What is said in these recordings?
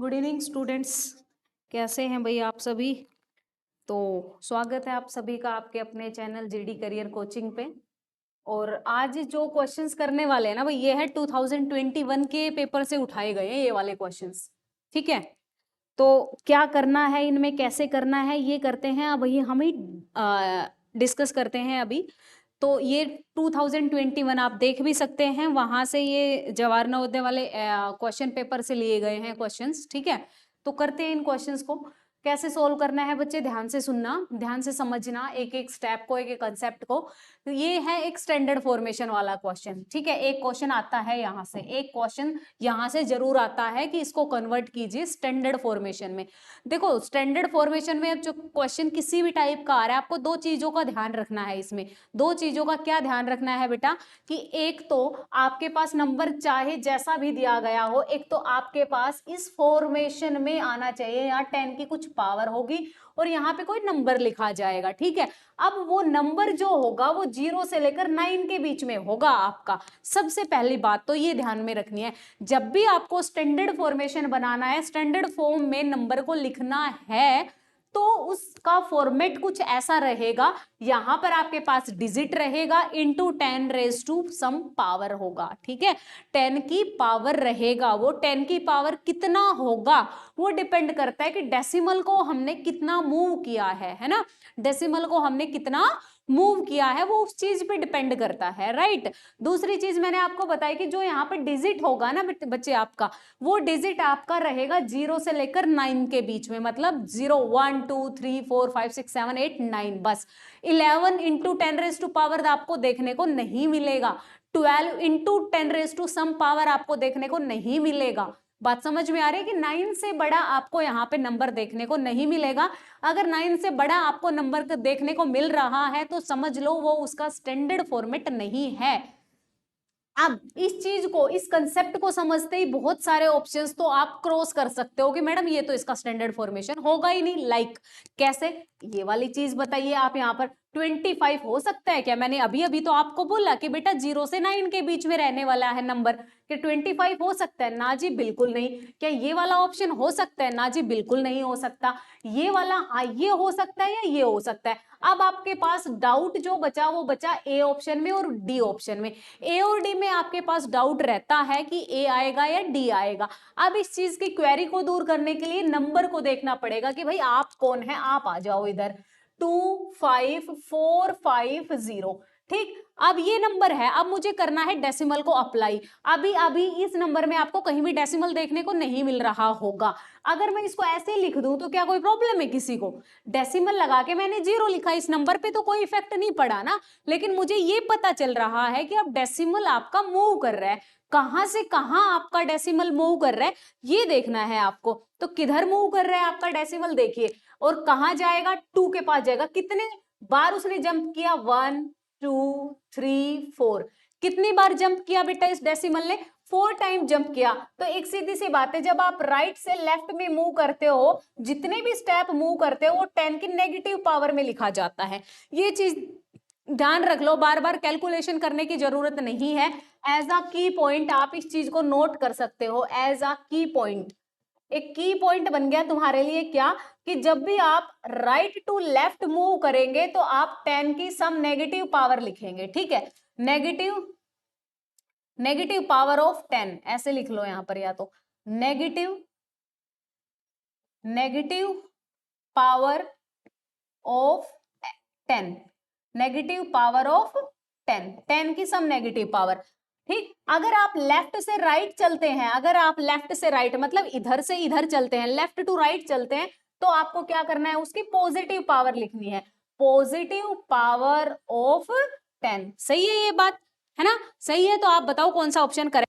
Good evening students, कैसे हैं भाई आप सभी। तो स्वागत है आप सभी का आपके अपने चैनल जीडी करियर कोचिंग पे। और आज जो क्वेश्चंस करने वाले हैं ना भाई, ये है 2021 के पेपर से उठाए गए हैं ये वाले क्वेश्चंस। ठीक है, तो क्या करना है इनमें, कैसे करना है, ये करते हैं अब ये हम ही डिस्कस करते हैं अभी। तो ये 2021 आप देख भी सकते हैं, वहां से ये जवाहर नवोदय वाले क्वेश्चन पेपर से लिए गए हैं क्वेश्चंस। ठीक है, तो करते हैं इन क्वेश्चंस को। कैसे सोल्व करना है बच्चे, ध्यान से सुनना, ध्यान से समझना एक एक स्टेप को, एक एक कंसेप्ट को। तो ये है एक स्टैंडर्ड फॉर्मेशन वाला क्वेश्चन। ठीक है, एक क्वेश्चन आता है यहाँ से, एक क्वेश्चन यहाँ से जरूर आता है कि इसको कन्वर्ट कीजिए स्टैंडर्ड फॉर्मेशन में। देखो स्टैंडर्ड फॉर्मेशन में जो क्वेश्चन किसी भी टाइप का आ रहा है, आपको दो चीजों का ध्यान रखना है इसमें। दो चीजों का क्या ध्यान रखना है बेटा, कि एक तो आपके पास नंबर चाहे जैसा भी दिया गया हो, एक तो आपके पास इस फॉर्मेशन में आना चाहिए। यहाँ 10 की कुछ पावर होगी और यहाँ पे कोई नंबर लिखा जाएगा। ठीक है, अब वो नंबर जो होगा वो 0 से लेकर 9 के बीच में होगा आपका। सबसे पहली बात तो ये ध्यान में रखनी है, जब भी आपको स्टैंडर्ड फॉर्मेशन बनाना है, स्टैंडर्ड फॉर्म में नंबर को लिखना है, तो उसका फॉर्मेट कुछ ऐसा रहेगा। यहां पर आपके पास डिजिट रहेगा, into 10 raise to some power होगा। ठीक है, 10 की पावर रहेगा। वो 10 की पावर कितना होगा वो डिपेंड करता है कि डेसिमल को हमने कितना मूव किया है ना। डेसिमल को हमने कितना मूव किया है वो उस चीज पे डिपेंड करता है, राइट। दूसरी चीज मैंने आपको बताई कि जो यहाँ पे डिजिट होगा ना बच्चे आपका, वो डिजिट आपका रहेगा 0 से लेकर 9 के बीच में। मतलब 0 1 2 3 4 5 6 7 8 9, बस 11 इंटू 10 रेज टू पावर आपको देखने को नहीं मिलेगा। 12 into 10 raise to some power आपको देखने को नहीं मिलेगा। बात समझ में आ रही है कि 9 से बड़ा आपको यहाँ पे नंबर देखने को नहीं मिलेगा। अगर 9 से बड़ा आपको नंबर देखने को मिल रहा है तो समझ लो वो उसका स्टैंडर्ड फॉर्मेट नहीं है। अब इस चीज को, इस कंसेप्ट को समझते ही बहुत सारे ऑप्शंस तो आप क्रॉस कर सकते हो कि मैडम ये तो इसका स्टैंडर्ड फॉर्मेशन होगा ही नहीं। लाइक कैसे, ये वाली चीज बताइए आप। यहाँ पर 25 हो सकता है क्या? मैंने अभी अभी तो आपको बोला कि बेटा 0 से 9 के बीच में रहने वाला है नंबर, कि 25 हो सकता है ना जी, बिल्कुल नहीं। क्या ये वाला ऑप्शन हो सकता है? ना जी, बिल्कुल नहीं हो सकता। ये वाला हाँ, ये हो सकता है या ये हो सकता है। अब आपके पास डाउट जो बचा वो बचा ए ऑप्शन में और डी ऑप्शन में। ए और डी में आपके पास डाउट रहता है कि ए आएगा या डी आएगा। अब इस चीज की क्वेरी को दूर करने के लिए नंबर को देखना पड़ेगा कि भाई आप कौन है, आप आ जाओ इधर। 25450। ठीक, अब ये नंबर है, अब मुझे करना है डेसिमल को अप्लाई। अभी अभी इस नंबर में आपको कहीं भी डेसिमल देखने को नहीं मिल रहा होगा। अगर मैं इसको ऐसे लिख दूं तो क्या कोई प्रॉब्लम है किसी को? डेसिमल लगा के मैंने 0 लिखा, इस नंबर पे तो कोई इफेक्ट नहीं पड़ा ना। लेकिन मुझे ये पता चल रहा है कि अब डेसिमल आपका मूव कर रहा है। कहां से कहां आपका डेसिमल मूव कर रहा है ये देखना है आपको। तो किधर मूव कर रहा है आपका डेसिमल देखिए, और कहां जाएगा? 2 के पास जाएगा। कितने बार उसने जंप किया? 1 2 3 4। कितनी बार जंप किया बेटा इस डेसिमल ने? 4 टाइम जंप किया। तो एक सीधी सी बात है, जब आप राइट से लेफ्ट में मूव करते हो, जितने भी स्टेप मूव करते हो वो 10 की नेगेटिव पावर में लिखा जाता है। ये चीज ध्यान रख लो, बार बार कैलकुलेशन करने की जरूरत नहीं है। एज अ की पॉइंट आप इस चीज को नोट कर सकते हो, एज अ की पॉइंट। एक की पॉइंट बन गया तुम्हारे लिए क्या, कि जब भी आप राइट टू लेफ्ट मूव करेंगे तो आप 10 की सम नेगेटिव पावर लिखेंगे। ठीक है, नेगेटिव नेगेटिव पावर ऑफ 10 ऐसे लिख लो यहां पर, या तो negative negative power of 10, negative power of 10, 10 की सम नेगेटिव पावर। ठीक, अगर आप लेफ्ट से राइट चलते हैं, अगर आप लेफ्ट से राइट मतलब इधर से इधर चलते हैं, लेफ्ट टू राइट चलते हैं, तो आपको क्या करना है? उसकी पॉजिटिव पावर लिखनी है, पॉजिटिव पावर ऑफ 10। सही है ये बात, है ना? सही है, तो आप बताओ कौन सा ऑप्शन करें।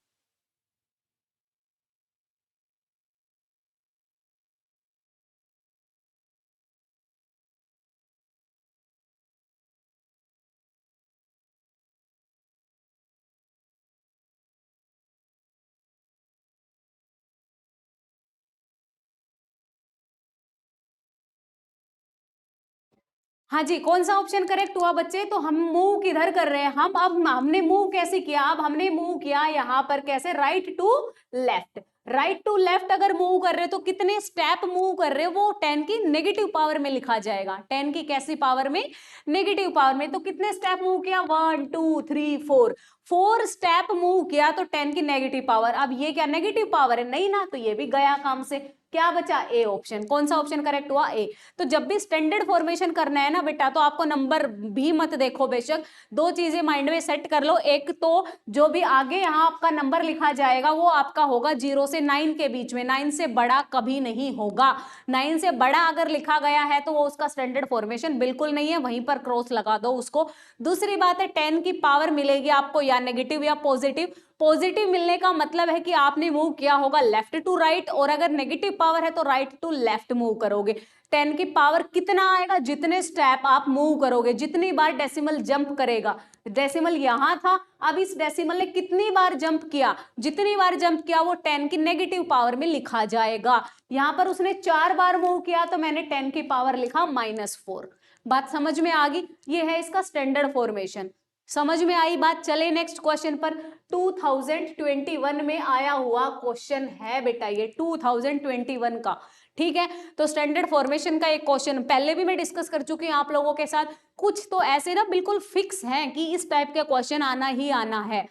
हाँ जी, कौन सा ऑप्शन करेक्ट हुआ बच्चे? तो हम मूव किधर कर रहे हैं? हम अब हमने मूव कैसे किया? अब हमने मूव किया यहाँ पर कैसे? Right to left. Right to left अगर मूव कर रहे हो तो कितने स्टेप मूव कर रहे हो वो 10 की नेगेटिव पावर में लिखा जाएगा। 10 की कैसी पावर में? नेगेटिव पावर में। तो कितने स्टेप मूव किया? 1 2 3 4, 4 स्टेप मूव किया तो 10 की नेगेटिव पावर। अब ये क्या नेगेटिव पावर है? नहीं ना, तो ये भी गया काम से। क्या बचा? A option. कौन सा ऑप्शन करेक्ट हुआ? ए। तो जब भी स्टैंडर्ड फॉर्मेशन करना है ना बेटा, तो आपको नंबर भी मत देखो बेशक, दो चीजें माइंड में सेट कर लो। एक तो जो भी आगे यहाँ आपका नंबर लिखा जाएगा वो आपका होगा 0 से 9 के बीच में, 9 से बड़ा कभी नहीं होगा। 9 से बड़ा अगर लिखा गया है तो वो उसका स्टैंडर्ड फॉर्मेशन बिल्कुल नहीं है, वहीं पर क्रॉस लगा दो उसको। दूसरी बात है 10 की पावर मिलेगी आपको या नेगेटिव या पॉजिटिव। पॉजिटिव मिलने का मतलब है कि आपने मूव किया होगा लेफ्ट टू राइट, और अगर नेगेटिव पावर है तो राइट टू लेफ्ट मूव करोगे। 10 की पावर कितना आएगा? जितने स्टेप आप मूव करोगे, जितनी बार डेसिमल जंप करेगा। डेसिमल यहां था, अब इस डेसिमल ने कितनी बार जंप किया, जितनी बार जंप किया वो 10 की नेगेटिव पावर में लिखा जाएगा। यहां पर उसने 4 बार मूव किया तो मैंने 10 की पावर लिखा -4। बात समझ में आ गई? ये है इसका स्टैंडर्ड फॉर्मेशन। समझ में आई बात? चले नेक्स्ट क्वेश्चन पर। 2021 में आया हुआ क्वेश्चन है बेटा ये, 2021 का। ठीक है, तो स्टैंडर्ड फॉर्मेशन का एक क्वेश्चन पहले भी मैं डिस्कस कर चुकी हूं आप लोगों के साथ। कुछ तो ऐसे ना बिल्कुल फिक्स हैं कि इस टाइप के क्वेश्चन आना ही आना है।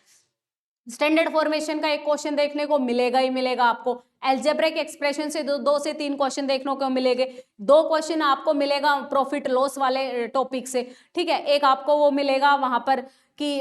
स्टैंडर्ड फॉर्मेशन का एक क्वेश्चन देखने को मिलेगा ही मिलेगा आपको। एल्जेब्रिक एक्सप्रेशन से दो से तीन क्वेश्चन देखने को मिलेंगे। दो क्वेश्चन आपको मिलेगा प्रॉफिट लॉस वाले टॉपिक से। ठीक है, एक आपको वो मिलेगा वहां पर कि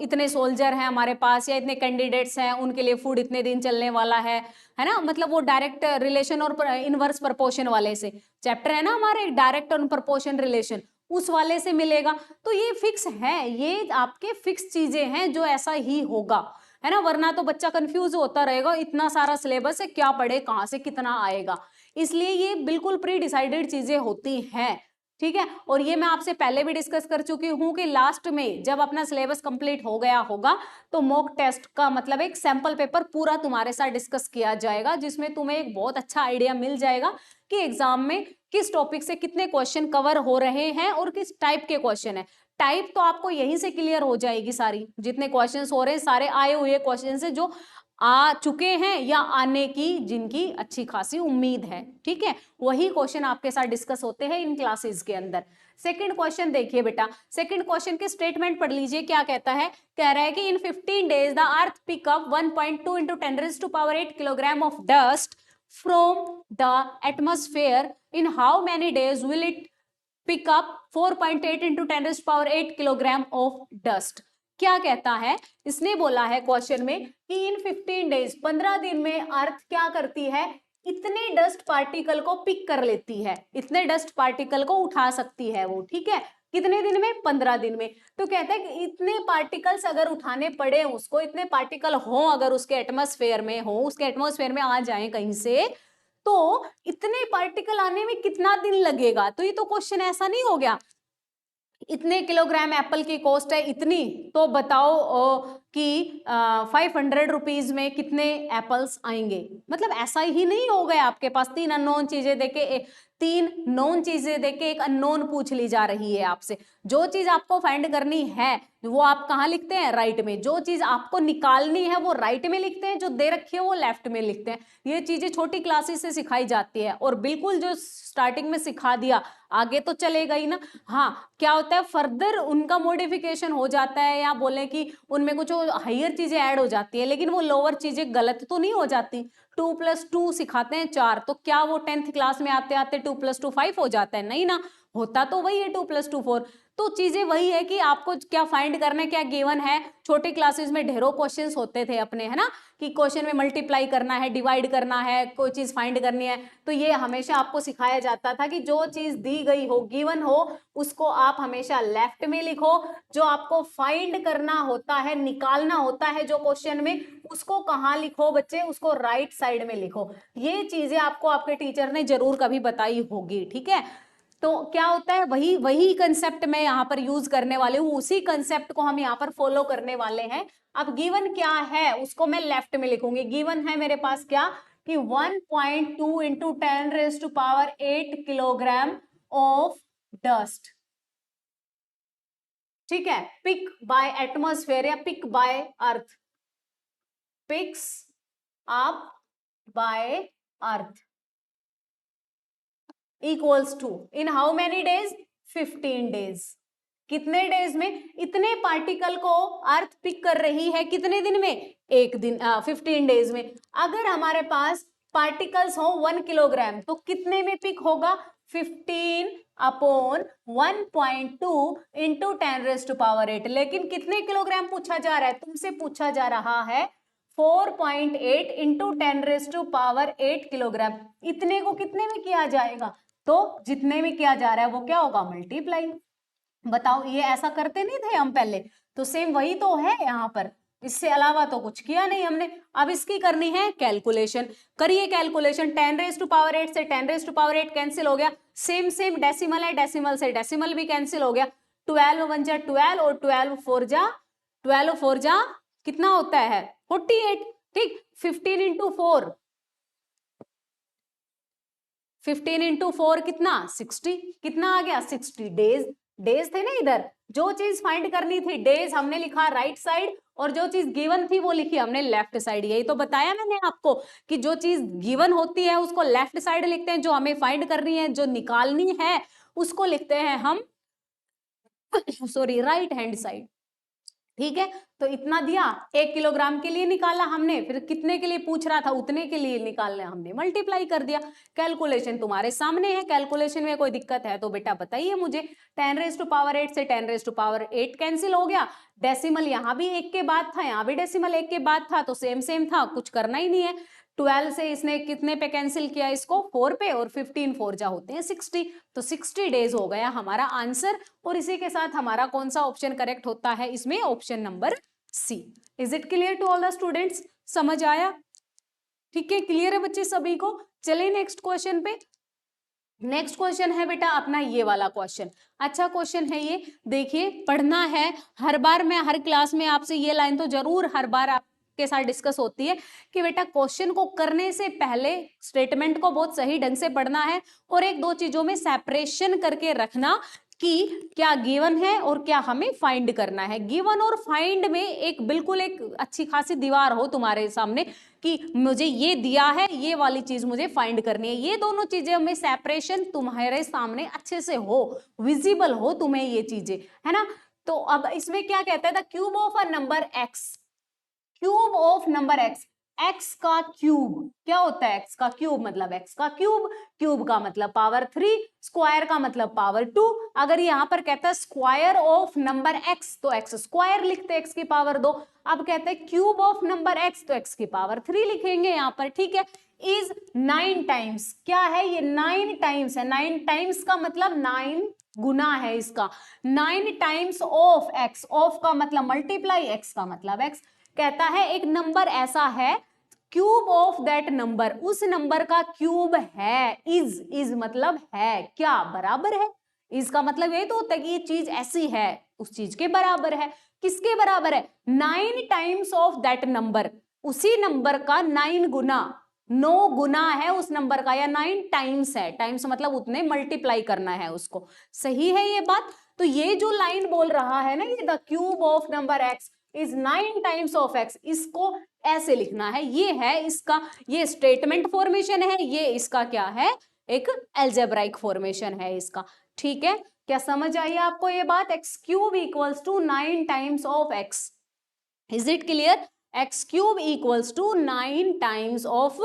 इतने सोल्जर हैं हमारे पास या इतने कैंडिडेट्स हैं, उनके लिए फूड इतने दिन चलने वाला है ना, मतलब वो डायरेक्ट रिलेशन और इनवर्स प्रपोर्शन वाले से चैप्टर है ना हमारे, डायरेक्ट और प्रपोर्शन रिलेशन, उस वाले से मिलेगा। तो ये फिक्स है, ये आपके फिक्स चीजें हैं जो ऐसा ही होगा, है ना, वरना तो बच्चा कंफ्यूज होता रहेगा, इतना सारा सिलेबस है क्या पढ़े कहां से कितना आएगा। इसलिए ये बिल्कुल प्री डिसाइडेड चीजें होती हैं। ठीक है, और ये मैं आपसे पहले भी डिस्कस कर चुकी हूं कि लास्ट में जब अपना सिलेबस कंप्लीट हो गया होगा तो मॉक टेस्ट का मतलब एक सैंपल पेपर पूरा तुम्हारे साथ डिस्कस किया जाएगा, जिसमें तुम्हें एक बहुत अच्छा आइडिया मिल जाएगा कि एग्जाम में किस टॉपिक से कितने क्वेश्चन कवर हो रहे हैं और किस टाइप के क्वेश्चन है। टाइप तो आपको यहीं से क्लियर हो जाएगी, सारी जितने क्वेश्चंस हो रहे हैं सारे आए हुए क्वेश्चन से जो आ चुके हैं या आने की जिनकी अच्छी खासी उम्मीद है। ठीक है, वही क्वेश्चन आपके साथ डिस्कस होते हैं इन क्लासेस के अंदर। सेकंड क्वेश्चन देखिए बेटा, सेकंड क्वेश्चन के स्टेटमेंट पढ़ लीजिए क्या कहता है। कह रहा है कि in 15 days the earth pick up 1.2 into 10⁸ kilogram of dust from the atmosphere. In how many days will it pick up 4.8 into 10⁸ kilogram of dust? क्या कहता है, इसने बोला है क्वेश्चन में कि इन 15 डेज 15 दिन में अर्थ क्या करती है, इतने डस्ट पार्टिकल को पिक कर लेती है, इतने डस्ट पार्टिकल को उठा सकती है वो। ठीक है, कितने दिन में? 15 दिन में। तो कहता है कि इतने पार्टिकल्स अगर उठाने पड़े उसको, इतने पार्टिकल हो अगर उसके एटमॉस्फेयर में हो, उसके एटमॉस्फेयर में आ जाएं कहीं से, तो इतने पार्टिकल आने में कितना दिन लगेगा? तो ये तो क्वेश्चन ऐसा नहीं हो गया इतने किलोग्राम एप्पल की कॉस्ट है इतनी, तो बताओ कि 500 रुपीज में कितने एप्पल्स आएंगे। मतलब ऐसा ही नहीं हो गया, आपके पास तीन अननोन चीजें देके, तीन नोन चीजें देके एक अननोन पूछ ली जा रही है आपसे। जो चीज आपको फाइंड करनी है वो आप कहाँ लिखते हैं? राइट में। जो चीज आपको निकालनी है वो राइट में लिखते हैं, जो दे रखी है वो लेफ्ट में लिखते हैं। ये चीजें छोटी क्लासेस से सिखाई जाती है, और बिल्कुल जो स्टार्टिंग में सिखा दिया आगे तो चलेगा ही ना। हाँ, क्या होता है फर्दर उनका मॉडिफिकेशन हो जाता है, या बोले कि उनमें कुछ हायर चीजें ऐड हो जाती है, लेकिन वो लोअर चीजें गलत तो नहीं हो जाती। 2+2 सिखाते हैं 4, तो क्या वो 10th क्लास में आते आते 2+2 5 हो जाता है? नहीं ना, होता तो वही है 2+2 4। तो चीजें वही है कि आपको क्या फाइंड करना है, क्या गिवन है। छोटी क्लासेस में ढेरों क्वेश्चंस होते थे अपने, है ना, कि क्वेश्चन में मल्टीप्लाई करना है, डिवाइड करना है, कोई चीज फाइंड करनी है, तो ये हमेशा आपको सिखाया जाता था कि जो चीज दी गई हो, गिवन हो, उसको आप हमेशा लेफ्ट में लिखो। जो आपको फाइंड करना होता है, निकालना होता है जो क्वेश्चन में, उसको कहाँ लिखो बच्चे? उसको राइट साइड में लिखो। ये चीजें आपको आपके टीचर ने जरूर कभी बताई होगी। ठीक है, तो क्या होता है, वही वही कंसेप्ट मैं यहाँ पर यूज करने वाले हूँ, उसी कंसेप्ट को हम यहाँ पर फॉलो करने वाले हैं। अब गिवन क्या है उसको मैं लेफ्ट में लिखूंगी। गिवन है मेरे पास क्या कि 1.2 into 10⁸ किलोग्राम ऑफ डस्ट। ठीक है, पिक बाय एटमॉस्फेयर या pick by earth, picks up by earth equals to in how many days 15 days. कितने डेज में? इतने पार्टिकल को अर्थ पिक कर रही है कितने दिन में? एक दिन 15 डेज में। अगर हमारे पास पार्टिकल्स हो 1 किलोग्राम तो कितने में पिक होगा? 15 अपॉन 1.2 इंटू 10⁻⁸। लेकिन कितने किलोग्राम पूछा जा रहा है? तुमसे पूछा जा रहा है 4.8 इंटू 10⁸ किलोग्राम। इतने को कितने में किया जाएगा? तो जितने में किया जा रहा है वो क्या होगा? मल्टीप्लाई। बताओ, ये ऐसा करते नहीं थे हम पहले? तो सेम वही तो है यहाँ पर, इससे अलावा तो कुछ किया नहीं हमने। अब इसकी करनी है कैलकुलेशन। करिए कैलकुलेशन। 10⁸ से 10⁸ कैंसिल हो गया, सेम सेम डेसिमल है, डेसिमल से डेसिमल भी कैंसिल हो गया। 12 1 जा 12 और 12 4 जा कितना होता है? 48। ठीक, 15 इंटू 4, 15 इंटू 4 कितना? 60। कितना आ गया? 60 डेज। डेज थे ना इधर, जो चीज फाइंड करनी थी डेज हमने लिखा राइट साइड, और जो चीज गिवन थी वो लिखी हमने लेफ्ट साइड। यही तो बताया मैंने आपको कि जो चीज गिवन होती है उसको लेफ्ट साइड लिखते हैं, जो हमें फाइंड करनी है, जो निकालनी है, उसको लिखते हैं हम सॉरी राइट हैंड साइड। ठीक है, तो इतना दिया, 1 किलोग्राम के लिए निकाला हमने, फिर कितने के लिए पूछ रहा था उतने के लिए निकालना, हमने मल्टीप्लाई कर दिया। कैलकुलेशन तुम्हारे सामने है, कैलकुलेशन में कोई दिक्कत है तो बेटा बताइए मुझे। 10⁸ से 10⁸ कैंसिल हो गया। डेसिमल यहाँ भी 1 के बाद था, यहाँ भी डेसिमल 1 के बाद था, तो सेम सेम था, कुछ करना ही नहीं है। 12 से इसने कितने पे कैंसिल किया? इसको 4 पे, और 15 4 जा होते हैं 60। तो 60 डेज हो गया हमारा आंसर। और इसी के साथ हमारा कौन सा ऑप्शन करेक्ट होता है इसमें? Option number C. Is it clear to all the students? समझ आया? ठीक है, क्लियर है बच्चे सभी को? चलिए नेक्स्ट क्वेश्चन पे। नेक्स्ट क्वेश्चन है बेटा अपना ये वाला क्वेश्चन। अच्छा क्वेश्चन है ये, देखिए पढ़ना है। हर बार मैं हर क्लास में आपसे ये लाइन तो जरूर हर बार आपके साथ डिस्कस होती है कि बेटा क्वेश्चन को करने से पहले स्टेटमेंट को बहुत सही ढंग से पढ़ना है, और एक दो चीजों में सेपरेशन करके रखना कि क्या गिवन है और क्या हमें फाइंड करना है। गिवन और फाइंड में एक बिल्कुल एक अच्छी खासी दीवार हो तुम्हारे सामने कि मुझे ये दिया है, ये वाली चीज मुझे फाइंड करनी है। ये दोनों चीजें में सेपरेशन तुम्हारे सामने अच्छे से हो, विजिबल हो तुम्हें ये चीजें, है ना। तो अब इसमें क्या कहता है? The cube of a number x, cube of number x, x का क्यूब क्या होता है? एक्स का क्यूब मतलब एक्स का क्यूब, क्यूब का मतलब पावर 3, स्क्वायर का मतलब पावर 2। अगर यहाँ पर कहता है स्क्वायर ऑफ नंबर एक्स तो एक्स स्क्वायर लिखते, एक्स की पावर 2। अब कहते हैं क्यूब ऑफ नंबर एक्स तो एक्स की पावर 3 लिखेंगे यहाँ पर। ठीक है, इज 9 टाइम्स, क्या है ये? 9 टाइम्स है। 9 टाइम्स का मतलब 9 गुना है इसका। 9 टाइम्स ऑफ एक्स, ऑफ का मतलब मल्टीप्लाई, एक्स का मतलब एक्स। कहता है एक नंबर ऐसा है, क्यूब ऑफ दैट नंबर, उस नंबर का क्यूब है। इज मतलब है, क्या? बराबर है। इज का मतलब ये तो होता है कि ये चीज ऐसी है, उस चीज के बराबर है। किसके बराबर है? 9 टाइम्स ऑफ दैट नंबर, उसी नंबर का 9 गुना, 9 गुना है उस नंबर का, या 9 टाइम्स है। टाइम्स मतलब उतने मल्टीप्लाई करना है उसको। सही है ये बात? तो ये जो लाइन बोल रहा है ना, ये the cube of number x is 9 times of x, इसको ऐसे लिखना है। ये है इसका, ये स्टेटमेंट फॉर्मेशन है, ये इसका क्या है? एक एल्जेब्राइक फॉर्मेशन है इसका। ठीक है, क्या समझ आई आपको ये बात? X cube equals to 9 times of x. Is it clear? X cube equals to 9 times of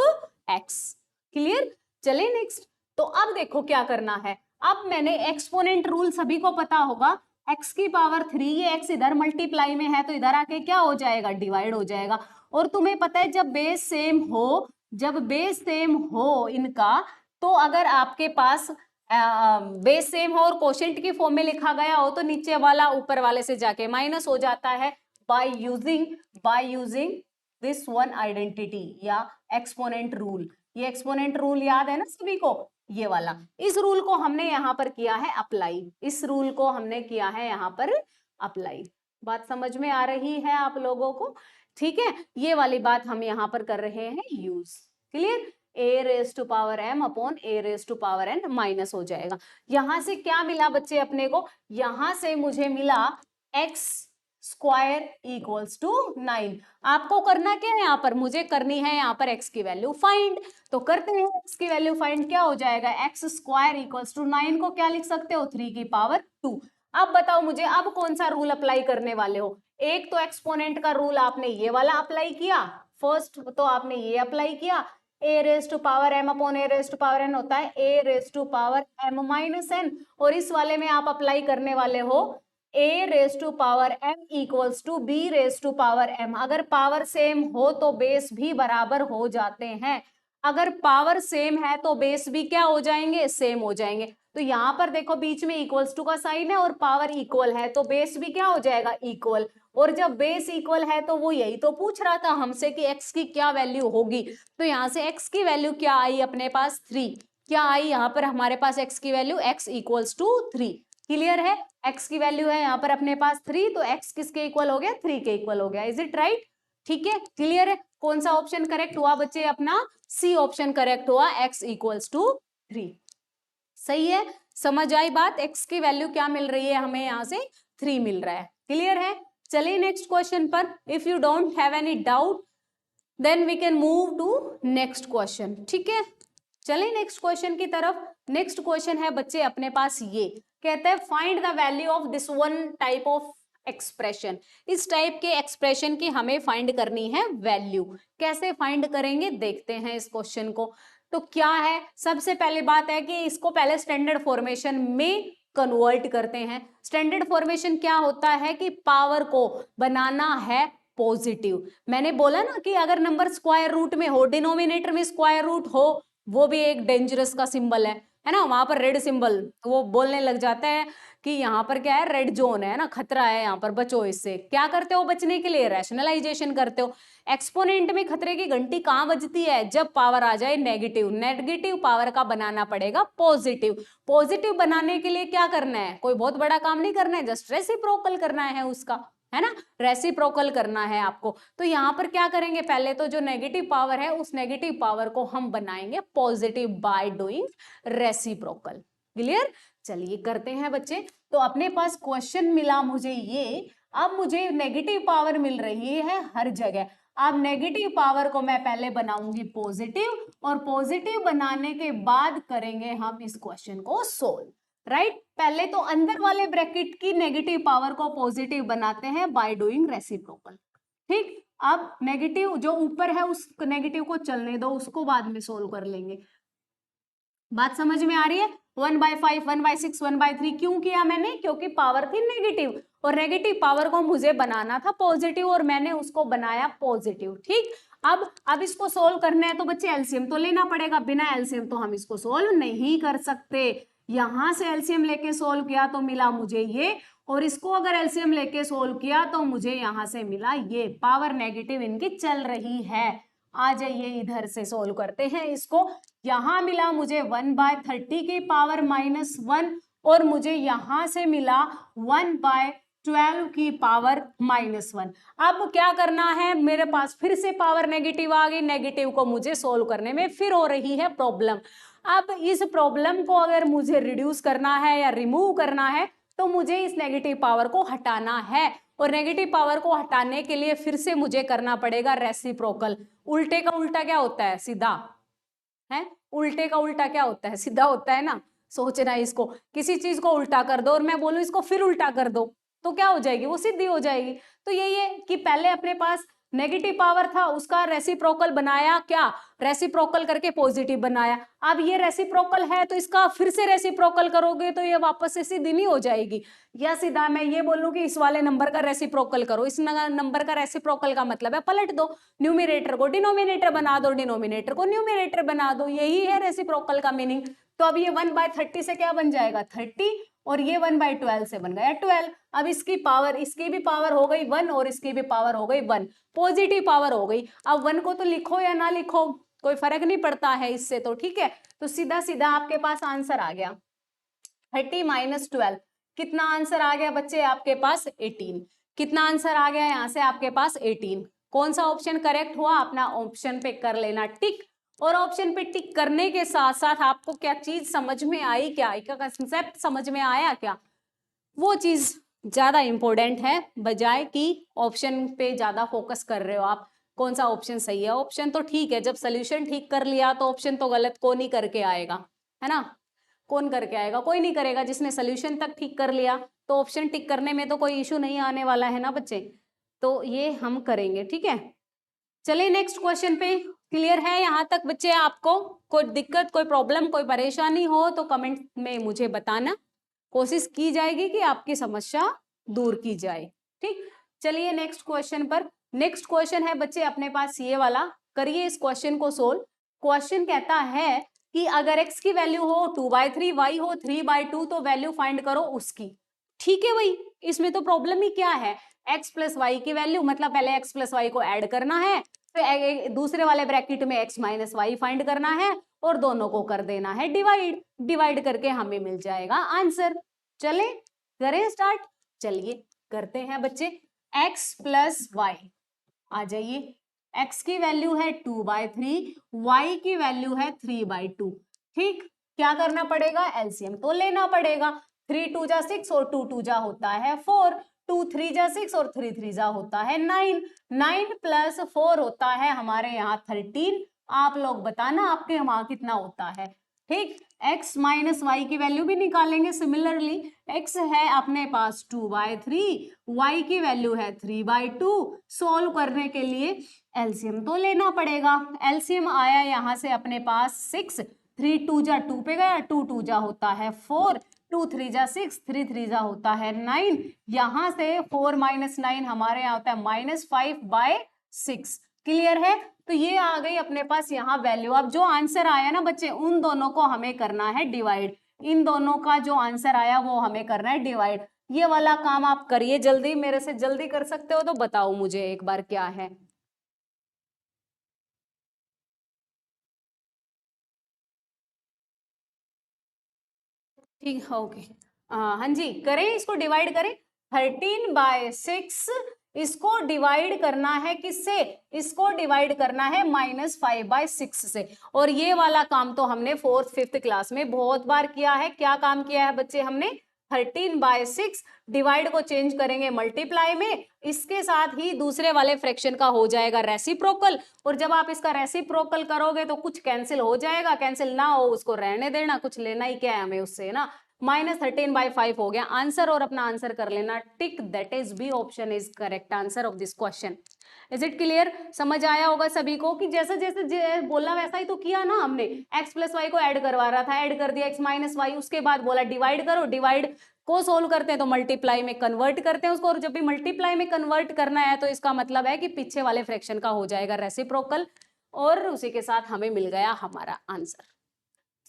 x. Clear? चले नेक्स्ट। तो अब देखो क्या करना है। अब मैंने एक्सपोनेंट रूल सभी को पता होगा, एक्स की पावर 3, ये एक्स इधर मल्टीप्लाई में है तो इधर आके क्या हो जाएगा? डिवाइड हो जाएगा। और तुम्हें पता है जब बेस सेम हो, जब बेस सेम हो इनका, तो अगर आपके पास बेस सेम हो और कोशेंट की फॉर्म में लिखा गया हो तो नीचे वाला ऊपर वाले से जाके माइनस हो जाता है by using this one identity या एक्सपोनेंट रूल। ये एक्सपोनेंट रूल याद है ना सभी को? ये वाला, इस रूल को हमने यहां पर किया है अप्लाई, इस रूल को हमने किया है यहां पर अप्लाई। बात समझ में आ रही है आप लोगों को? ठीक है, ये वाली बात हम यहां पर कर रहे हैं use. Clear? a raise to power m upon a raise to power n minus हो जाएगा। यहां से क्या मिला बच्चे अपने को? यहां से मुझे मिला x स्क्वायर इक्वल्स टू 9। आपको करना क्या है, यहाँ पर मुझे करनी है यहाँ पर x की वैल्यू फाइंड। तो करते हैं x की वैल्यू फाइंड। क्या हो जाएगा, एक्स स्क्वायर इक्वल्स टू 9 को क्या लिख सकते हो, 3 की पावर 2। अब बताओ मुझे, अब कौन सा रूल अप्लाई करने वाले हो। एक तो एक्सपोनेंट का रूल आपने ये वाला अप्लाई किया, फर्स्ट तो आपने ये अप्लाई किया, A raise to power M upon A raise to power N होता है A raise to power M minus N. और इस वाले में आप अप्लाई करने वाले हो A raise to power M equals to B raise to power M. अगर पावर सेम हो तो बेस भी बराबर हो जाते हैं, अगर पावर सेम है तो बेस भी क्या हो जाएंगे, सेम हो जाएंगे। तो यहाँ पर देखो बीच में इक्वल्स टू का साइन है और पावर इक्वल है, तो बेस भी क्या हो जाएगा, इक्वल। और जब बेस इक्वल है तो वो यही तो पूछ रहा था हमसे कि x की क्या वैल्यू होगी। तो यहाँ से x की वैल्यू क्या आई अपने पास, 3। क्या आई यहाँ पर हमारे पास x की value, x equals to 3। Clear है, x की वैल्यू है यहाँ पर अपने पास 3, तो x किसके इक्वल हो गया, 3 के इक्वल हो गया। इज इट राइट, ठीक है, क्लियर है। कौन सा ऑप्शन करेक्ट हुआ बच्चे, अपना सी ऑप्शन करेक्ट हुआ, x इक्वल्स टू 3। सही है, समझ आई बात। x की वैल्यू क्या मिल रही है हमें, यहाँ से 3 मिल रहा है। क्लियर है, चलिए नेक्स्ट क्वेश्चन पर। If you don't have any doubt then we can move to next question. ठीक है, चलिए नेक्स्ट क्वेश्चन की तरफ। नेक्स्ट क्वेश्चन है बच्चे अपने पास ये, कहते हैं find the value of this one type of expression. इस टाइप के एक्सप्रेशन की हमें फाइंड करनी है वैल्यू। कैसे फाइंड करेंगे, देखते हैं इस क्वेश्चन को। तो क्या है, सबसे पहली बात है कि इसको पहले स्टैंडर्ड फॉर्मेशन में कन्वर्ट करते हैं। स्टैंडर्ड फॉर्मेशन क्या होता है कि पावर को बनाना है पॉजिटिव। मैंने बोला ना कि अगर नंबर स्क्वायर रूट में हो, डिनोमिनेटर में स्क्वायर रूट हो, वो भी एक डेंजरस का सिंबल है ना। वहां पर रेड सिंबल, वो बोलने लग जाता है कि यहाँ पर क्या है, रेड जोन है ना, खतरा है, यहाँ पर बचो इससे। क्या करते हो बचने के लिए, रैशनलाइजेशन करते हो। एक्सपोनेंट में खतरे की घंटी कहाँ बजती है, जब पावर आ जाए नेगेटिव। नेगेटिव पावर का बनाना पड़ेगा पॉजिटिव। पॉजिटिव बनाने के लिए क्या करना है, कोई बहुत बड़ा काम नहीं करना है, जस्ट रेसिप्रोकल करना है उसका, है ना, रेसिप्रोकल करना है आपको। तो यहाँ पर क्या करेंगे, पहले तो जो नेगेटिव पावर है उस नेगेटिव पावर को हम बनाएंगे positive by doing reciprocal. Clear, चलिए करते हैं बच्चे। तो अपने पास क्वेश्चन मिला मुझे ये, अब मुझे नेगेटिव पावर मिल रही है हर जगह। अब नेगेटिव पावर को मैं पहले बनाऊंगी पॉजिटिव, और पॉजिटिव बनाने के बाद करेंगे हम इस क्वेश्चन को सोल्व। राइट, पहले तो अंदर वाले ब्रैकेट की नेगेटिव पावर को पॉजिटिव बनाते हैं बाय डूइंग रेसिप्रोकल। ठीक, अब नेगेटिव जो ऊपर है उस नेगेटिव को चलने दो, उसको बाद में सोल्व कर लेंगे। बात समझ में आ रही है। 1/5, 1/6, 1/3 क्यों किया मैंने, क्योंकि पावर थी नेगेटिव और नेगेटिव पावर को मुझे बनाना था पॉजिटिव और मैंने उसको बनाया पॉजिटिव। ठीक, अब इसको सोल्व करना है तो बच्चे एलसीएम तो लेना पड़ेगा, बिना एलसीएम तो हम इसको सोल्व नहीं कर सकते। यहां से एलसीएम लेके सोल्व किया तो मिला मुझे ये, और इसको अगर एलसीएम लेके सोल्व किया तो मुझे यहां से मिला ये। पावर नेगेटिव इनकी चल रही है। आ जाइए इधर से सोल्व करते हैं इसको। यहां मिला मुझे 1/30 की पावर -1 और मुझे यहां से मिला 1/12 की पावर -1। अब क्या करना है, मेरे पास फिर से पावर नेगेटिव आ गई, नेगेटिव को मुझे सोल्व करने में फिर हो रही है प्रॉब्लम। अब इस प्रॉब्लम को अगर मुझे रिड्यूस करना है या रिमूव करना है तो मुझे इस नेगेटिव पावर को हटाना है, और नेगेटिव पावर को हटाने के लिए फिर से मुझे करना पड़ेगा रेसिप्रोकल। उल्टे का उल्टा क्या होता है, सीधा है। उल्टे का उल्टा क्या होता है, सीधा होता है ना। सोचना इसको, किसी चीज को उल्टा कर दो और मैं बोलूं इसको फिर उल्टा कर दो तो क्या हो जाएगी, वो सीधी हो जाएगी। तो यही है कि पहले अपने पास नेगेटिव पावर था, उसका रेसिप्रोकल बनाया, क्या रेसिप्रोकल करके पॉजिटिव बनाया। अब ये रेसिप्रोकल है तो इसका फिर से रेसिप्रोकल करोगे तो ये वापस से सीधी नहीं हो जाएगी। या सीधा मैं ये बोलूं कि इस वाले नंबर का रेसिप्रोकल करो, इस नंबर का रेसिप्रोकल का मतलब है पलट दो, न्यूमरेटर को डिनोमिनेटर बना दो, डिनोमिनेटर को न्यूमरेटर बना दो, यही है रेसिप्रोकल का मीनिंग। तो अब ये 1/30 से क्या बन जाएगा, 30, और ये 1/12 से बन गया 12। अब इसकी पावर, इसकी भी पावर हो गई 1 और इसकी भी पावर हो गई 1, पॉजिटिव पावर हो गई। अब 1 को तो लिखो या ना लिखो कोई फर्क नहीं पड़ता है इससे, तो ठीक है। तो सीधा सीधा आपके पास आंसर आ गया 30 - 12। कितना आंसर आ गया बच्चे आपके पास, 18। कितना आंसर आ गया यहाँ से आपके पास, 18। कौन सा ऑप्शन करेक्ट हुआ, अपना ऑप्शन पे कर लेना टिक। और ऑप्शन पे टिक करने के साथ साथ आपको क्या चीज समझ में आई, क्या कंसेप्ट समझ में आया, क्या वो चीज ज्यादा इंपॉर्टेंट है, बजाय कि ऑप्शन पे ज्यादा फोकस कर रहे हो आप कौन सा ऑप्शन सही है। ऑप्शन तो ठीक है, जब सोल्यूशन ठीक कर लिया तो ऑप्शन तो गलत कौन ही करके आएगा, है ना। कौन करके आएगा, कोई नहीं करेगा। जिसने सोल्यूशन तक ठीक कर लिया तो ऑप्शन टिक करने में तो कोई इशू नहीं आने वाला है ना बच्चे। तो ये हम करेंगे, ठीक है। चलिए नेक्स्ट क्वेश्चन पे। क्लियर है यहाँ तक बच्चे? आपको कोई दिक्कत, कोई प्रॉब्लम, कोई परेशानी हो तो कमेंट में मुझे बताना, कोशिश की जाएगी कि आपकी समस्या दूर की जाए। ठीक, चलिए नेक्स्ट क्वेश्चन पर। नेक्स्ट क्वेश्चन है बच्चे अपने पास ये वाला, करिए इस क्वेश्चन को सोल्व। क्वेश्चन कहता है कि अगर x की वैल्यू हो 2/3, y हो 3/2 तो वैल्यू फाइंड करो उसकी। ठीक है भाई, इसमें तो प्रॉब्लम ही क्या है, x प्लस वाई की वैल्यू, मतलब पहले x प्लस वाई को ऐड करना है, फिर दूसरे वाले ब्रैकेट में x माइनस वाई फाइंड करना है और दोनों को कर देना है डिवाइड। डिवाइड करके हमें मिल जाएगा आंसर। चले करें स्टार्ट। चलिए करते हैं बच्चे। x प्लस वाई, आ जाइए। x की वैल्यू है 2/3, y की वैल्यू है 3/2। ठीक, क्या करना पड़ेगा, एलसीएम तो लेना पड़ेगा। 3 2 जा 6 और 2 2 जा होता है 4, 2 3 जा 6 और 3 3 जा होता है 9, 9 प्लस 4 होता है हमारे यहाँ 13। आप लोग बताना आपके वहां कितना होता है। ठीक, x माइनस वाई की वैल्यू भी निकालेंगे सिमिलरली। x है अपने पास 2/3, y की वैल्यू है 3/2। सोल्व करने के लिए एलसीएम तो लेना पड़ेगा। एलसीएम आया यहाँ से अपने पास 6, 3 2 जा 2 पे गया, 2 2 जा होता है 4, 2 3 जा 6, 3 3 जा होता है 9। यहाँ से 4 माइनस 9 हमारे यहाँ होता है -5/6। क्लियर है, तो ये आ गई अपने पास यहाँ वैल्यू। अब जो आंसर आया ना बच्चे, उन दोनों को हमें करना है डिवाइड। इन दोनों का जो आंसर आया वो हमें करना है डिवाइड। ये वाला काम आप करिए जल्दी, मेरे से जल्दी कर सकते हो तो बताओ मुझे एक बार क्या है। ठीक है, ओके। हाँ जी, करें इसको डिवाइड करें। 13/6 इसको डिवाइड करना है किससे, इसको डिवाइड करना है -5/6 से। और ये वाला काम तो हमने 4th 5th क्लास में बहुत बार किया है। क्या काम किया है बच्चे हमने, 13/6 डिवाइड को चेंज करेंगे मल्टीप्लाई में, इसके साथ ही दूसरे वाले फ्रैक्शन का हो जाएगा रेसिप्रोकल। और जब आप इसका रेसिप्रोकल करोगे तो कुछ कैंसिल हो जाएगा, कैंसिल ना हो उसको रहने देना, कुछ लेना ही क्या है हमें उससे ना। -13/5 हो गया आंसर, और अपना आंसर कर लेना tick, that is B option is correct answer of this question. Is it clear? समझ आया होगा सभी को कि जैसे जैसे बोला वैसा ही तो किया ना हमने। x प्लस वाई को ऐड करवा रहा था, ऐड कर दिया x माइनस वाई, उसके बाद बोला डिवाइड करो, डिवाइड को सोल्व करते हैं तो मल्टीप्लाई में कन्वर्ट करते हैं उसको। और जब भी मल्टीप्लाई में कन्वर्ट करना है तो इसका मतलब है कि पीछे वाले फ्रैक्शन का हो जाएगा रेसिप्रोकल, और उसी के साथ हमें मिल गया हमारा आंसर।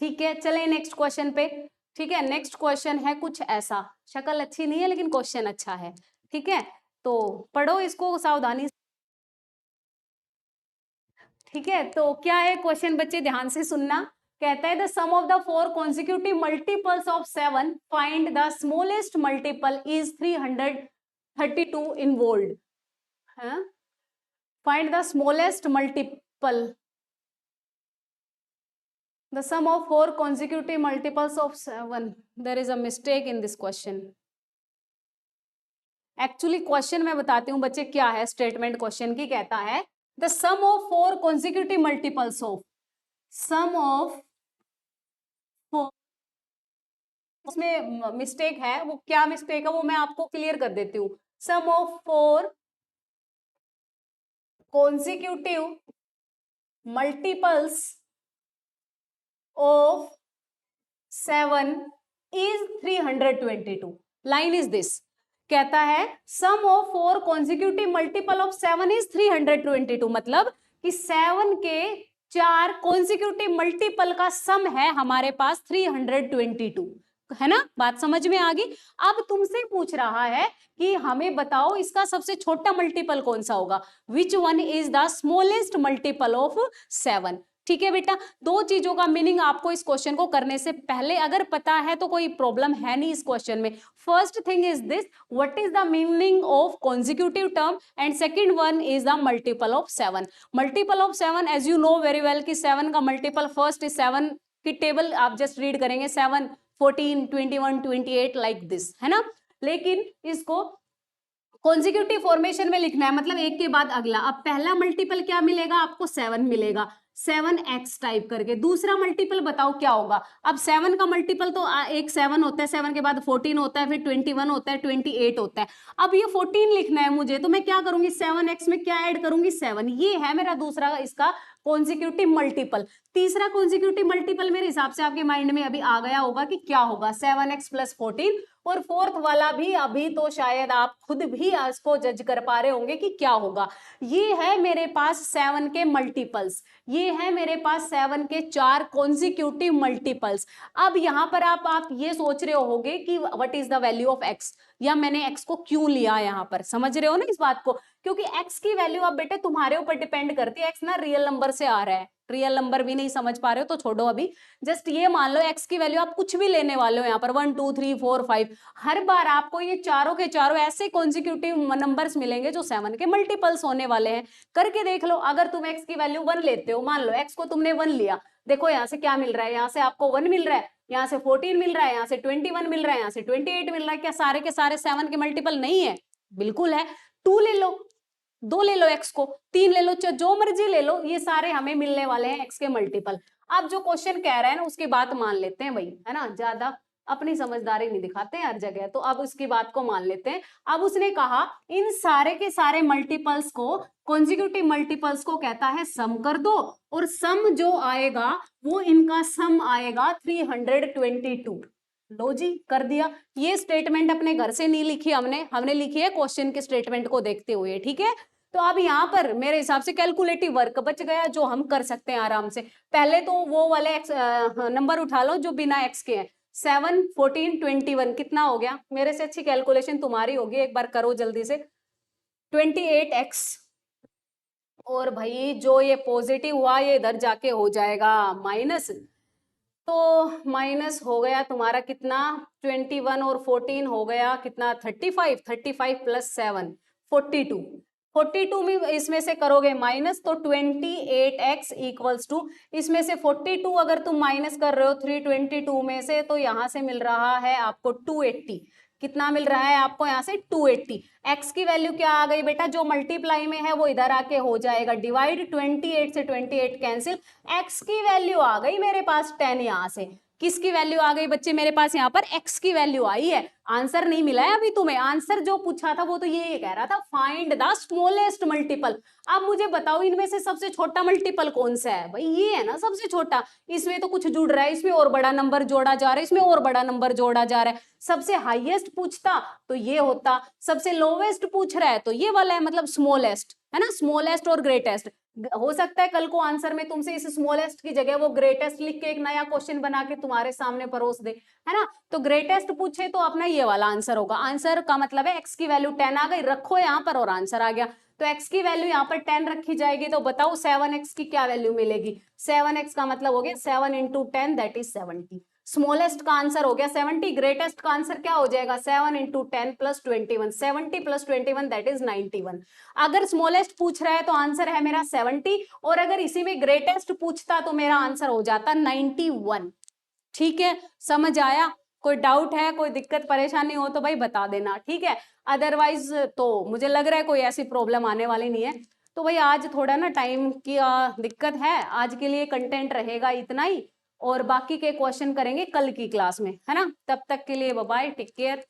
ठीक है, चलें नेक्स्ट क्वेश्चन पे। ठीक है, नेक्स्ट क्वेश्चन है कुछ ऐसा, शक्ल अच्छी नहीं है लेकिन क्वेश्चन अच्छा है। ठीक है, तो पढ़ो इसको सावधानी। ठीक है, तो क्या है क्वेश्चन बच्चे, ध्यान से सुनना। कहता है the sum of the 4 consecutive multiples of 7, find the smallest multiple is 332 involved. Find the smallest multiple, the sum of 4 consecutive multiples of 7. There is a mistake in this question. Actually question मैं बताती हूँ बच्चे क्या है। Statement question की कहता है the sum of 4 consecutive multiples of, sum of 4, उसमें मिस्टेक है, वो क्या मिस्टेक है वो मैं आपको क्लियर कर देती हूँ। Sum of 4 consecutive multiples of 7 is 322. Line is this, कहता है sum of 4 consecutive multiple of 7 is 322, मतलब कि 7 के 4 कॉन्जिक्यूटिव मल्टीपल का सम है हमारे पास 322, है ना। बात समझ में आ गई। अब तुमसे पूछ रहा है कि हमें बताओ इसका सबसे छोटा मल्टीपल कौन सा होगा, which one is the smallest multiple of 7। ठीक है बेटा, दो चीजों का मीनिंग आपको इस क्वेश्चन को करने से पहले अगर पता है तो कोई प्रॉब्लम है नहीं इस क्वेश्चन में। First thing is this, what is the meaning of consecutive term, and second one is the multiple of 7। Multiple of 7 as you know very well कि 7 का मल्टीपल फर्स्ट इज 7 की टेबल आप just read करेंगे, 7 14 21 28 like this, है ना। लेकिन इसको consecutive formation में लिखना है, मतलब एक के बाद अगला। अब पहला मल्टीपल क्या मिलेगा आपको, 7 मिलेगा, 7x टाइप करके। दूसरा मल्टीपल बताओ क्या होगा। अब 7 का मल्टीपल तो एक 7 होता है, 7 के बाद 14 होता है, फिर 21 होता है, 28 होता है। अब ये 14 लिखना है मुझे, तो मैं क्या करूंगी, 7x में क्या ऐड करूंगी, 7। ये है मेरा दूसरा इसका कॉन्जिक्यूटिव मल्टीपल। तीसरा कॉन्जिक्यूटिव मल्टीपल मेरे हिसाब से आपके माइंड में अभी आ गया होगा कि क्या होगा, 7x प्लस 14। और फोर्थ वाला भी अभी तो शायद आप खुद भी इसको जज कर पा रहे होंगे कि क्या होगा। ये है मेरे पास 7 के मल्टीपल्स, ये है मेरे पास 7 के 4 कॉन्जिक्यूटिव मल्टीपल्स। अब यहां पर आप ये सोच रहे होगे कि what is the value of x, या मैंने एक्स को क्यों लिया यहां पर, समझ रहे हो ना इस बात को। क्योंकि एक्स की वैल्यू अब बेटे तुम्हारे ऊपर डिपेंड करती है, एक्स ना रियल नंबर से आ रहा है, रियल नंबर भी नहीं समझ पा रहे हो तो छोड़ो अभी। जस्ट ये मान लो एक्स की वैल्यू आप कुछ भी लेने वाले हो यहाँ पर 1 2 3 4 5, हर बार आपको ये चारों के चारों ऐसे कॉन्जिक्यूटिव नंबर्स मिलेंगे जो 7 के मल्टीपल्स होने वाले हैं। करके देख लो, अगर तुम एक्स की वैल्यू 1 लेते हो, मान लो एक्स को तुमने 1 लिया, देखो यहाँ से क्या मिल रहा है, यहाँ से आपको 1 मिल रहा है, यहाँ से 14 मिल रहा है, यहाँ से 21 मिल रहा है, यहाँ से 28 मिल रहा है। क्या सारे के सारे 7 के मल्टीपल नहीं है? बिल्कुल है। 2 ले लो, 2 ले लो एक्स को, 3 ले लो, जो मर्जी ले लो, ये सारे हमें मिलने वाले हैं एक्स के मल्टीपल। अब जो क्वेश्चन कह रहा है ना उसकी बात मान लेते हैं भाई, है ना, ज्यादा अपनी समझदारी नहीं दिखाते हैं हर जगह, तो अब उसकी बात को मान लेते हैं। अब उसने कहा इन सारे के सारे मल्टीपल्स को, कॉन्जिक्यूटिव मल्टीपल्स को कहता है सम कर दो, और सम जो आएगा वो इनका सम आएगा 322। लो जी, कर दिया। ये स्टेटमेंट अपने घर से नहीं लिखी हमने, हमने लिखी है क्वेश्चन के स्टेटमेंट को देखते हुए, ठीक है। तो अब यहाँ पर मेरे हिसाब से कैलकुलेटिव वर्क बच गया जो हम कर सकते हैं आराम से। पहले तो वो वाले नंबर उठा लो जो बिना एक्स के हैं, 7 14 21, कितना हो गया, मेरे से अच्छी कैलकुलेशन तुम्हारी होगी, एक बार करो जल्दी से। 28x, और भाई जो ये पॉजिटिव हुआ ये इधर जाके हो जाएगा माइनस, तो माइनस हो गया तुम्हारा कितना, 21 और 14 हो गया कितना, 35, 35 प्लस 7 42, 42 में इसमें से करोगे माइनस तो 28x इक्वल्स टू, इसमें से 42 अगर तुम माइनस कर रहे हो 322 में से, तो यहां से मिल रहा है आपको 280। कितना मिल रहा है आपको यहाँ से, 280। एक्स की वैल्यू क्या आ गई बेटा, जो मल्टीप्लाई में है वो इधर आके हो जाएगा डिवाइड, 28 से 28 कैंसिल, एक्स की वैल्यू आ गई मेरे पास 10। यहां से किसकी वैल्यू आ गई बच्चे मेरे पास, यहाँ पर एक्स की वैल्यू आई है। आंसर नहीं मिला है अभी तुम्हें, आंसर जो पूछा था वो तो ये कह रहा था फाइंड द स्मॉलेस्ट मल्टीपल। अब मुझे बताओ इनमें से सबसे छोटा मल्टीपल कौन सा है, भाई ये है ना सबसे छोटा। इसमें तो कुछ जुड़ रहा है, इसमें और बड़ा नंबर जोड़ा जा रहा है, इसमें और बड़ा नंबर जोड़ा जा रहा है। सबसे हाईएस्ट पूछता तो ये होता, सबसे लोवेस्ट पूछ रहा है तो ये वाला है, मतलब स्मॉलेस्ट है ना, स्मॉलेस्ट और ग्रेटेस्ट। हो सकता है कल को आंसर में तुमसे इस स्मॉलेस्ट की जगह वो ग्रेटेस्ट लिख के एक नया क्वेश्चन बना के तुम्हारे सामने परोस दे, है ना। तो ग्रेटेस्ट पूछे तो अपना ये वाला आंसर होगा। आंसर का मतलब है एक्स की वैल्यू 10 आ गई, रखो यहाँ पर और आंसर आ गया। तो एक्स की वैल्यू यहाँ पर 10 रखी जाएगी, तो बताओ 7x की क्या वैल्यू मिलेगी। 7x का मतलब हो गया 7 इंटू 10 दैट इज 70। स्मॉलेस्ट का आंसर हो गया 70, ग्रेटेस्ट का आंसर क्या हो जाएगा 7 into 10 plus 21, 70 plus 21 that is 91। अगर स्मॉलेस्ट पूछ रहा है तो आंसर है मेरा 70, और अगर इसी में ग्रेटेस्ट पूछता तो मेरा आंसर हो जाता 91। ठीक है, समझ आया? कोई डाउट है, कोई दिक्कत परेशानी हो तो भाई बता देना, ठीक है। अदरवाइज तो मुझे लग रहा है कोई ऐसी प्रॉब्लम आने वाली नहीं है। तो भाई आज थोड़ा ना टाइम की दिक्कत है, आज के लिए कंटेंट रहेगा इतना ही, और बाकी के क्वेश्चन करेंगे कल की क्लास में, है ना। तब तक के लिए बाय बाय, टेक केयर।